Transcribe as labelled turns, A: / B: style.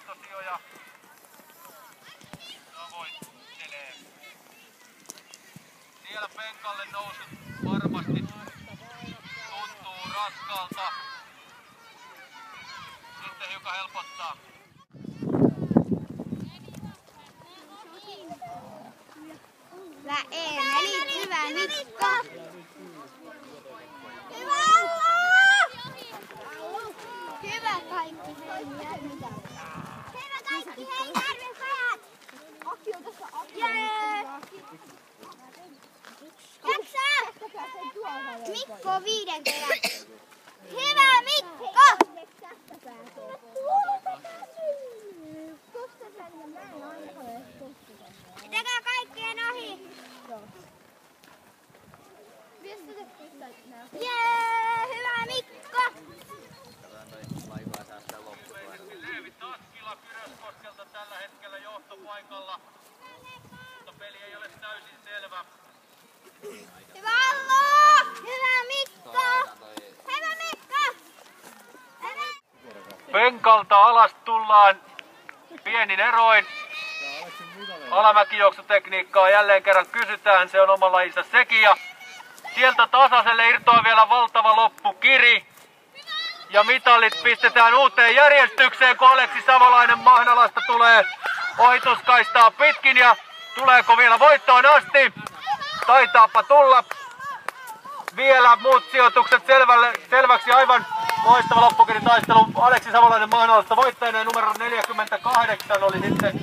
A: voittosijoja tavoittelee. Siellä penkalle nousu varmasti tuntuu raskalta. Sitten hiukan helpottaa.
B: Hyvä Eemeli, hyvä Mikko. Hyvä Hyvä kaikki. Hyvä kaikki, hei Järven pojat. Aki on tässä Aki. Jaksaa! Mikko 5 kerran. Hyvä Mikko! Pitäkää kaikkien ohi. Jee, hyvä Mikko!
A: Leevi Taskila Kyröskoskelta tällä hetkellä johtopaikalla, mutta peli ei ole täysin selvä.
B: Hyvä Allu! Hyvä Mikko! Hyvä Mikko!
A: Penkalta alas tullaan pienin eroin. Alamäkijuoksutekniikkaa jälleen kerran kysytään, se on oma lajinsa sekin. Ja sieltä tasaiselle irtoaa vielä valtava loppukiri. Ja mitalit pistetään uuteen järjestykseen, kun Aleksi Savolainen Mahnalasta tulee ohituskaistaa pitkin. Ja tuleeko vielä voittoon asti? Taitaapa tulla. Vielä muut sijoitukset selväksi, aivan loistava loppukirin taistelu. Aleksi Savolainen Mahnalasta voittajana, numero 48 oli sitten,